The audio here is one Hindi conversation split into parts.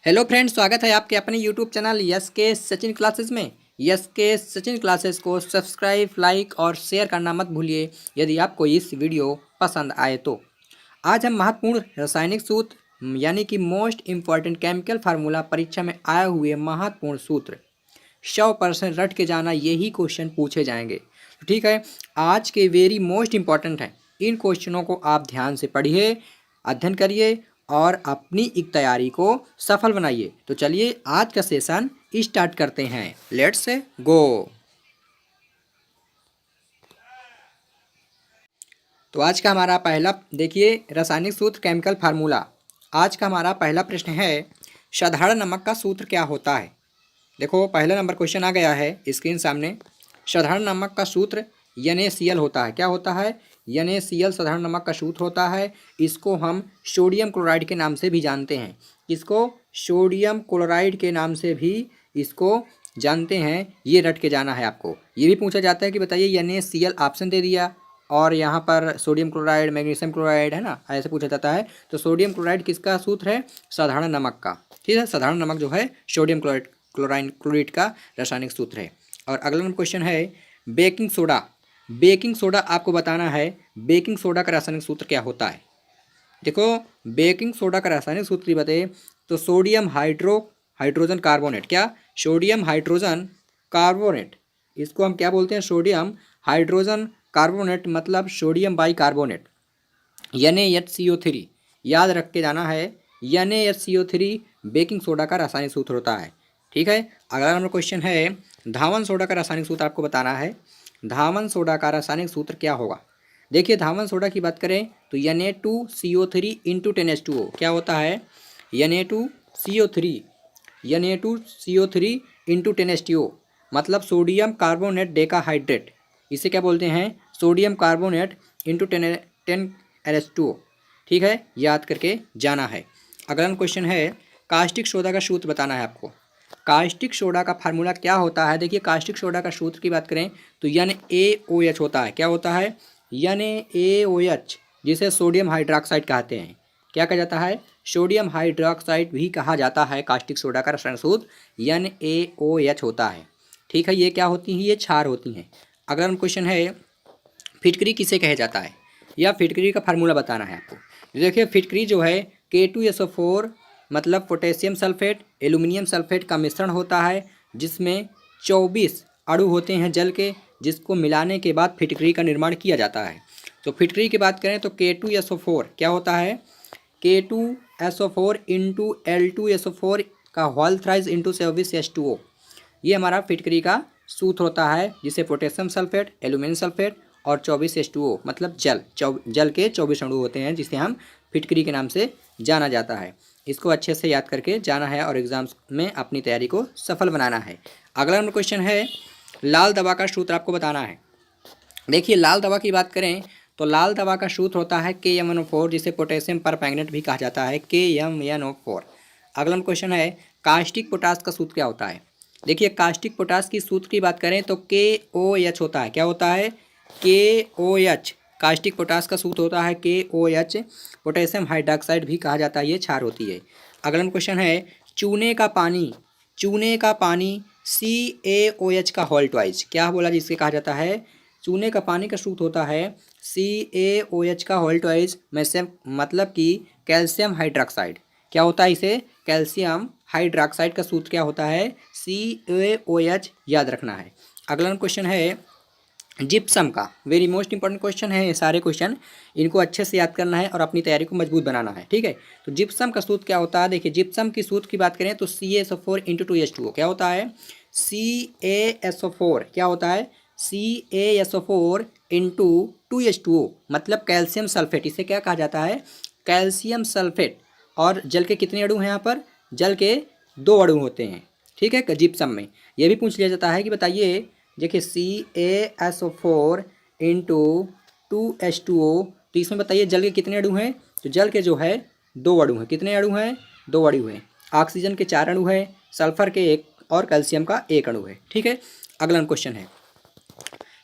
हेलो फ्रेंड्स, स्वागत है आपके अपने यूट्यूब चैनल यस के सचिन क्लासेस में। यस के सचिन क्लासेस को सब्सक्राइब, लाइक और शेयर करना मत भूलिए यदि आपको इस वीडियो पसंद आए तो। आज हम महत्वपूर्ण रासायनिक सूत्र यानी कि मोस्ट इम्पॉर्टेंट केमिकल फार्मूला परीक्षा में आए हुए महत्वपूर्ण सूत्र 100% रट के जाना, यही क्वेश्चन पूछे जाएंगे। तो ठीक है, आज के वेरी मोस्ट इम्पॉर्टेंट हैं। इन क्वेश्चनों को आप ध्यान से पढ़िए, अध्ययन करिए और अपनी एक तैयारी को सफल बनाइए। तो चलिए आज का सेशन स्टार्ट करते हैं। Let's go. तो आज का हमारा पहला देखिए, रासायनिक सूत्र केमिकल फार्मूला। आज का हमारा पहला प्रश्न है, साधारण नमक का सूत्र क्या होता है। देखो, पहला नंबर क्वेश्चन आ गया है स्क्रीन सामने। साधारण नमक का सूत्र NaCl होता है। क्या होता है? NaCl साधारण नमक का सूत्र होता है। इसको हम सोडियम क्लोराइड के नाम से भी जानते हैं। इसको सोडियम क्लोराइड के नाम से भी इसको जानते हैं। ये रट के जाना है आपको। ये भी पूछा जाता है कि बताइए NaCl ऑप्शन दे दिया और यहाँ पर सोडियम क्लोराइड, मैग्नीशियम क्लोराइड है ना, ऐसे पूछा जाता है। तो सोडियम क्लोराइड किसका सूत्र है? साधारण नमक का। ठीक है, साधारण नमक जो है सोडियम क्लोराइड का रासायनिक सूत्र है। और अगला नंबर क्वेश्चन है, बेकिंग सोडा। बेकिंग सोडा आपको बताना है, बेकिंग सोडा का रासायनिक सूत्र क्या होता है। देखो, बेकिंग सोडा का रासायनिक सूत्र बताइए तो सोडियम हाइड्रोजन कार्बोनेट। क्या? Sodium hydrogen carbonate. इसको हम क्या बोलते हैं? सोडियम हाइड्रोजन कार्बोनेट, मतलब सोडियम बाई कार्बोनेट, NaHCO3। याद रख के जाना है, NaHCO3 बेकिंग सोडा का रासायनिक सूत्र होता है। ठीक है, अगला नंबर क्वेश्चन है, धावन सोडा का रासायनिक सूत्र आपको बताना है। धावन सोडा का रासायनिक सूत्र क्या होगा। देखिए, धावन सोडा की बात करें तो Na2CO3 इंटू 10H2O। क्या होता है? Na2CO3 इंटू 10H2O, मतलब सोडियम कार्बोनेट डेकाहाइड्रेट। इसे क्या बोलते हैं? Sodium carbonate into 10H2O। ठीक है, याद करके जाना है। अगला क्वेश्चन है, कास्टिक सोडा का सूत्र बताना है आपको। कास्टिक सोडा का फार्मूला क्या होता है। देखिए, कास्टिक सोडा का सूत्र की बात करें तो NaOH होता है। क्या होता है? NaOH, जिसे सोडियम हाइड्रोक्साइड कहते हैं। क्या कहा जाता है? सोडियम हाइड्रोक्साइड भी कहा जाता है। कास्टिक सोडा का रासायनिक सूत्र NaOH होता है। ठीक है, ये क्या होती हैं? ये क्षार होती हैं। अगला क्वेश्चन है, फिटकरी किसे कहा जाता है, या फिटकरी का फार्मूला बताना है आपको। देखिए, फिटकरी जो है K2SO4, मतलब पोटेशियम सल्फेट एल्यूमिनियम सल्फेट का मिश्रण होता है, जिसमें 24 अणु होते हैं जल के, जिसको मिलाने के बाद फिटकरी का निर्माण किया जाता है। तो फिटकरी की बात करें तो K2SO4 क्या होता है? K2SO4 इंटू L2SO4 का होल थ्राइस इंटू 24H2O। ये हमारा फिटकरी का सूत्र होता है, जिसे पोटेशियम सल्फेट, एल्यूमिनियम सल्फेट और 24H2O, मतलब जल के 24 अणु होते हैं, जिसे हम फिटकरी के नाम से जाना जाता है। इसको अच्छे से याद करके जाना है और एग्जाम्स में अपनी तैयारी को सफल बनाना है। अगला नंबर क्वेश्चन है, लाल दवा का सूत्र आपको बताना है। देखिए, लाल दवा की बात करें तो लाल दवा का सूत्र होता है KMnO4, जिसे पोटेशियम परमैंगनेट भी कहा जाता है, KMnO4। अगला क्वेश्चन है, कास्टिक पोटास का सूत्र क्या होता है। देखिए, कास्टिक पोटास की सूत्र की बात करें तो KOH होता है। क्या होता है? KOH। कास्टिक पोटास का सूत्र होता है KOH। पोटेशियम हाइड्रोक्साइड भी कहा जाता है, ये क्षार होती है। अगला क्वेश्चन है, चूने का पानी CaOH का होल ट्वाइस। क्या बोला जिससे कहा जाता है? चूने का पानी का सूत्र होता है CaOH का होल ट्वाइस, मतलब कि कैल्शियम हाइड्रोक्साइड। क्या होता है इसे? कैल्शियम हाइड्रोक्साइड का सूत्र क्या होता है? CaOH। याद रखना है। अगला क्वेश्चन है, जिप्सम का। वेरी मोस्ट इंपॉर्टेंट क्वेश्चन है ये सारे क्वेश्चन, इनको अच्छे से याद करना है और अपनी तैयारी को मजबूत बनाना है। ठीक है, तो जिप्सम का सूत्र क्या होता है। देखिए, जिप्सम की सूत्र की बात करें तो CaSO4 इंटू 2H2O। क्या होता है? CaSO4 क्या होता है? CaSO4 इंटू 2H2O, मतलब कैल्शियम सल्फेट। इसे क्या कहा जाता है? Calcium sulphate. और जल के कितने अणु हैं यहाँ पर? जल के 2 अणु होते हैं। ठीक है, जिप्सम में यह भी पूछ लिया जाता है कि बताइए, देखिए CaSO4 इंटू 2H2O, तो इसमें बताइए जल के कितने अणु हैं। तो जल के जो है 2 अणु हैं। कितने अणु हैं? 2 अणु हैं। ऑक्सीजन के 4 अणु हैं, सल्फर के 1 और कैल्शियम का 1 अणु है। ठीक है, अगला क्वेश्चन है,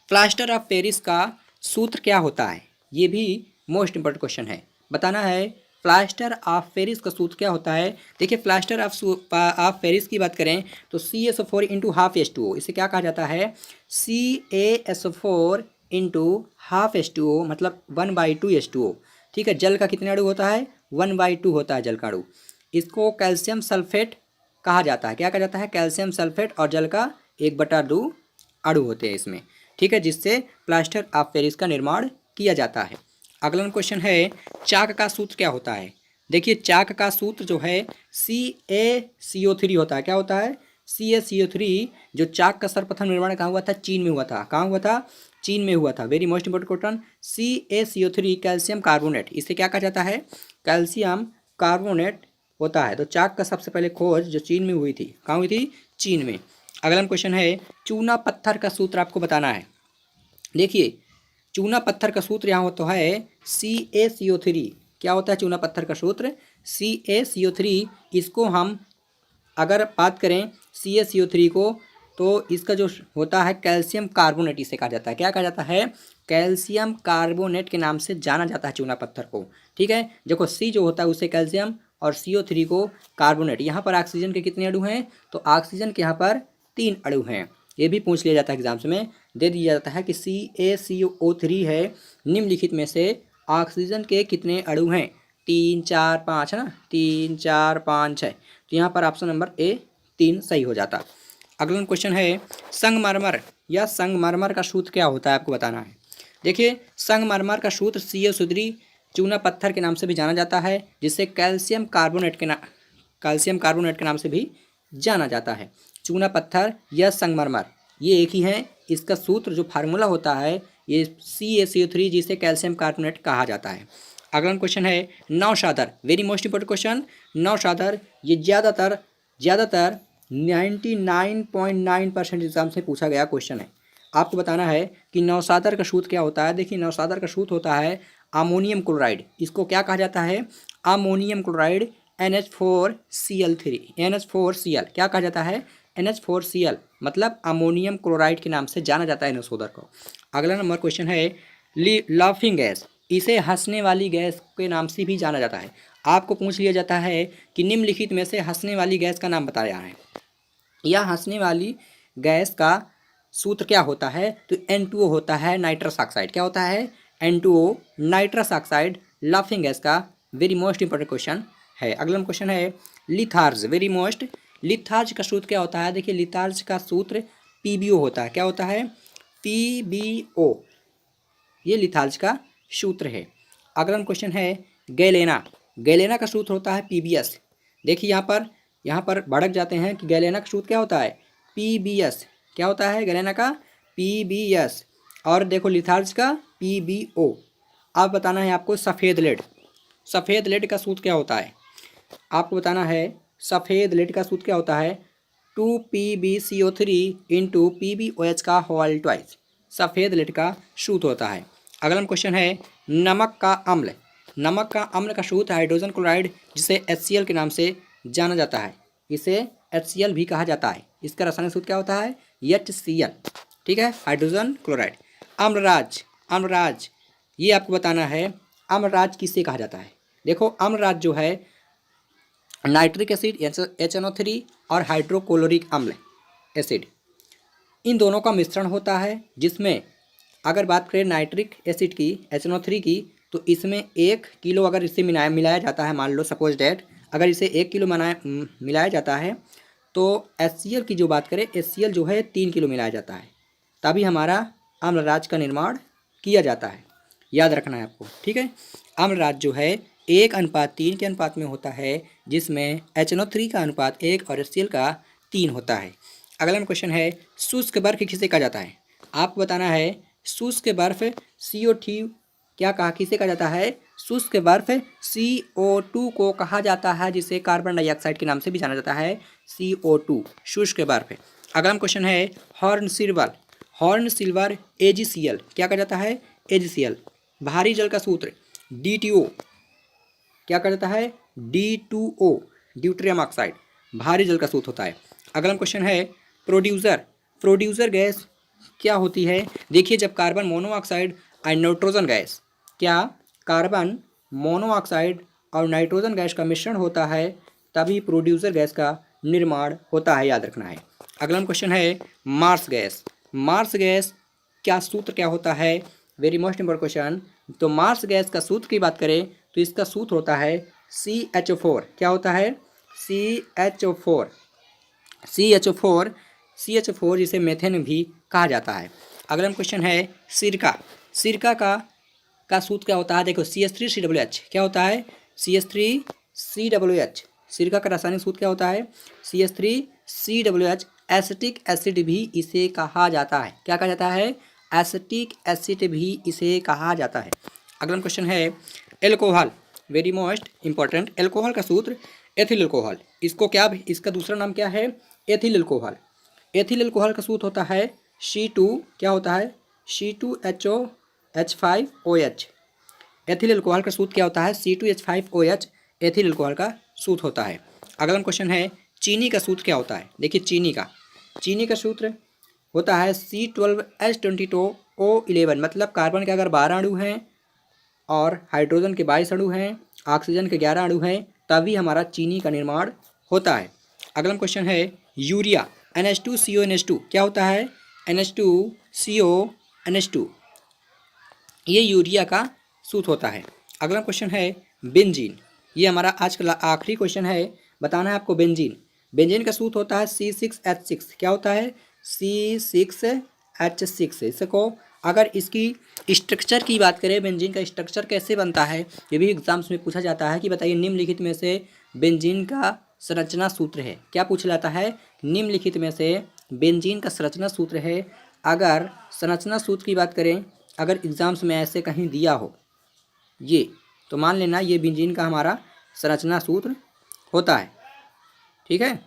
प्लास्टर ऑफ पेरिस का सूत्र क्या होता है। ये भी मोस्ट इंपॉर्टेंट क्वेश्चन है, बताना है। प्लास्टर ऑफ पेरिस का सूत्र क्या होता है? देखिए प्लास्टर ऑफ पेरिस की बात करें तो CaSO4 इंटू हाफ H2O, इसे क्या कहा जाता है? CaSO4 इंटू हाफ H2O मतलब 1/2 H2O। ठीक है, जल का कितने अणु होता है? 1/2 होता है जल का अणु। इसको कैल्शियम सल्फेट कहा जाता है। क्या कहा जाता है? कैल्शियम सल्फेट, और जल का 1/2 अणु होते हैं इसमें। ठीक है, जिससे प्लास्टर ऑफ पेरिस का निर्माण किया जाता है। अगला क्वेश्चन है, चाक का सूत्र क्या होता है? देखिए चाक का सूत्र जो है CaCO3 होता है। क्या होता है? CaCO3। जो चाक का सर्वप्रथम निर्माण कहाँ हुआ था? चीन में हुआ था। कहाँ हुआ था? चीन में हुआ था। Very most important question. CaCO3 calcium carbonate, इसे क्या कहा जाता है? कैल्शियम कार्बोनेट होता है। तो चाक का सबसे पहले खोज जो चीन में हुई थी, कहाँ हुई थी? चीन में। अगला क्वेश्चन है, चूना पत्थर का सूत्र आपको बताना है। देखिए चूना पत्थर का सूत्र यहाँ होता है CaCO3। क्या होता है चूना पत्थर का सूत्र? CaCO3। इसको हम अगर बात करें CaCO3 को, तो इसका जो होता है कैल्शियम कार्बोनेट, इसे कहा जाता है। क्या कहा जाता है? कैल्शियम कार्बोनेट के नाम से जाना जाता है चूना पत्थर को। ठीक है, देखो C जो होता है उसे कैल्शियम और CO3 को कार्बोनेट। यहाँ पर ऑक्सीजन के कितने अणु हैं? तो ऑक्सीजन के यहाँ पर 3 अणु हैं। ये भी पूछ लिया जाता है एग्जाम्स में, दे दिया जाता है कि CaCO3 है, निम्नलिखित में से ऑक्सीजन के कितने अणु हैं? 3 4 5 है ना, 3 4 5 6। तो यहाँ पर ऑप्शन नंबर A 3 सही हो जाता। अगला क्वेश्चन है, संगमरमर या संगमरमर का सूत्र क्या होता है? आपको बताना है। देखिए संगमरमर का सूत्र CaSO3 चूना पत्थर के नाम से भी जाना जाता है, जिसे कैल्शियम कार्बोनेट के नाम से भी जाना जाता है। चूना पत्थर या संगमरमर ये एक ही है। इसका सूत्र जो फार्मूला होता है ये CaCO3, जिसे कैल्शियम कार्बोनेट कहा जाता है। अगला क्वेश्चन है, नौशादर। Very most important question. नौशादर ये ज़्यादातर 99.9% एग्जाम से पूछा गया क्वेश्चन है। आपको बताना है कि नौशादर का सूत्र क्या होता है। देखिए नौशादर का सूत्र होता है अमोनियम क्लोराइड। इसको क्या कहा जाता है? Ammonium chloride NH4Cl। क्या कहा जाता है? NH4Cl मतलब अमोनियम क्लोराइड के नाम से जाना जाता है नौशादर को। अगला नंबर क्वेश्चन है, लाफिंग गैस, इसे हंसने वाली गैस के नाम से भी जाना जाता है। आपको पूछ लिया जाता है कि निम्नलिखित में से हंसने वाली गैस का नाम बताया है। यह हंसने वाली गैस का सूत्र क्या होता है? तो N2O होता है, नाइट्रस ऑक्साइड। क्या होता है? N2O nitrous oxide laughing gas का वेरी मोस्ट इंपोर्टेंट क्वेश्चन है। अगला क्वेश्चन है, लिथार्ज। वेरी मोस्ट, लिथार्ज का सूत्र क्या होता है? देखिए लिथार्ज का सूत्र PbO होता है। क्या होता है? PbO, ये लिथार्ज का सूत्र है। अगला क्वेश्चन है, गैलेना। गैलेना का सूत्र होता है PbS। देखिए यहाँ पर भड़क जाते हैं कि गैलेना का सूत्र क्या होता है? PbS। क्या होता है गैलेना का? PbS। और देखो लिथार्ज का PbO। अब बताना है आपको सफ़ेद लेड। सफ़ेद लेड का सूत्र क्या होता है? आपको बताना है सफ़ेद लेड का सूत्र क्या होता है? 2PbCO3 इंटू PbOH का होल ट्वाइस। सफ़ेद लेड का सूत्र होता है। अगला क्वेश्चन है, नमक का अम्ल। नमक का अम्ल का सूत्र हाइड्रोजन क्लोराइड, जिसे HCl के नाम से जाना जाता है। इसे HCl भी कहा जाता है। इसका रासायनिक सूत्र क्या होता है? HCl। ठीक है, हाइड्रोजन क्लोराइड। अम्लराज। अम्लराज ये आपको बताना है, अम्लराज किसे कहा जाता है? देखो अम्लराज जो है नाइट्रिक एसिड HNO3 और हाइड्रोक्लोरिक अम्ल एसिड, इन दोनों का मिश्रण होता है, जिसमें अगर बात करें नाइट्रिक एसिड की HNO3 की, तो इसमें 1 किलो अगर इसे मिलाया जाता है, मान लो सपोज डैट अगर इसे 1 किलो मिलाया जाता है, तो HCl की जो बात करें HCl जो है 3 किलो मिलाया जाता है, तभी हमारा अम्लराज का निर्माण किया जाता है। याद रखना है आपको। ठीक है, अम्लराज जो है 1:3 के अनुपात में होता है, जिसमें HNO3 का अनुपात 1 और HCl का 3 होता है। अगला क्वेश्चन है, शुष्क बर्फ किसे कहा जाता है? आपको बताना है शुष्क बर्फ CO2 किसे कहा जाता है? शुष्क बर्फ CO2 को कहा जाता है, जिसे कार्बन डाइऑक्साइड के नाम से भी जाना जाता है, CO2 शुष्क बर्फ। अगला क्वेश्चन है, हॉर्न सिल्वर AgCl क्या कहा जाता है? AgCl। भारी जल का सूत्र D2O क्या कहा जाता है? D2O ड्यूटेरियम ऑक्साइड भारी जल का सूत्र होता है। अगला क्वेश्चन है, प्रोड्यूसर गैस क्या होती है? देखिए जब कार्बन मोनोऑक्साइड और नाइट्रोजन गैस, क्या कार्बन मोनोऑक्साइड और नाइट्रोजन गैस का मिश्रण होता है तभी प्रोड्यूसर गैस का निर्माण होता है, याद रखना है। अगला क्वेश्चन है मार्स गैस। मार्स गैस क्या सूत्र क्या होता है, वेरी मोस्ट इंपॉर्टेंट क्वेश्चन। तो मार्स गैस का सूत्र की बात करें तो इसका सूत्र होता है CH4। क्या होता है? CH4। CH4 जिसे मेथेन भी कहा जाता है। अगला क्वेश्चन है सिरका। सिरका का सूत्र क्या होता है? देखो CH3COOH। क्या होता है? CH3COOH। सिरका का रासायनिक सूत्र क्या होता है? CH3COOH। एसिटिक एसिड भी इसे कहा जाता है। क्या कहा जाता है? एसिटिक एसिड भी इसे कहा जाता है। अगला क्वेश्चन है alcohol, very most important. Alcohol का सूत्र एथिल एल्कोहल। इसका दूसरा नाम क्या है? Ethyl alcohol. एथिल एल्कोहल का सूत्र होता है C2। क्या होता है? C2H5OH। एथिल एल्कोहल का सूत्र क्या होता है? C2H5OH एथिल एल्कोहल का सूत्र होता है। अगला क्वेश्चन है चीनी का सूत्र क्या होता है? देखिए चीनी का सूत्र होता है C12H22O11। मतलब कार्बन के अगर 12 अणु हैं और हाइड्रोजन के 22 अणु हैं, ऑक्सीजन के 11 अणु हैं, तभी हमारा चीनी का निर्माण होता है। अगला क्वेश्चन है यूरिया NH2CONH2। क्या होता है? NH2CONH2 ये यूरिया का सूत्र होता है। अगला क्वेश्चन है बेंजीन। ये हमारा आज का आखिरी क्वेश्चन है, बताना है आपको बेंजीन। बेंजीन का सूत्र होता है C6H6। क्या होता है? C6H6। इसको अगर इसकी स्ट्रक्चर की बात करें, बेंजीन का स्ट्रक्चर कैसे बनता है, ये भी एग्जाम्स में पूछा जाता है कि बताइए निम्नलिखित में से बेंजीन का संरचना सूत्र है। क्या पूछा जाता है? निम्नलिखित में से बेंजीन का संरचना सूत्र है। अगर संरचना सूत्र की बात करें, अगर एग्जाम्स में ऐसे कहीं दिया हो ये, तो मान लेना ये बेंजीन का हमारा संरचना सूत्र होता है। ठीक है,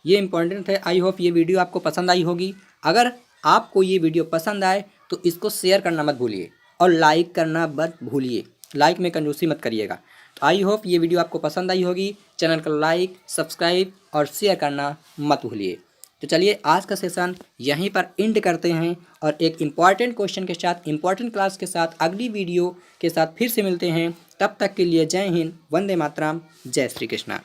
ये इंपॉर्टेंट है। आई होप ये वीडियो आपको पसंद आई होगी। अगर आपको ये वीडियो पसंद आए तो इसको शेयर करना मत भूलिए और लाइक करना मत भूलिए। लाइक में कंजूसी मत करिएगा। तो आई होप ये वीडियो आपको पसंद आई होगी। चैनल को लाइक, सब्सक्राइब और शेयर करना मत भूलिए। तो चलिए आज का सेशन यहीं पर एंड करते हैं और एक इम्पॉर्टेंट क्वेश्चन के साथ, इम्पॉर्टेंट क्लास के साथ अगली वीडियो के साथ फिर से मिलते हैं। तब तक के लिए जय हिंद, वंदे मातरम, जय श्री कृष्णा।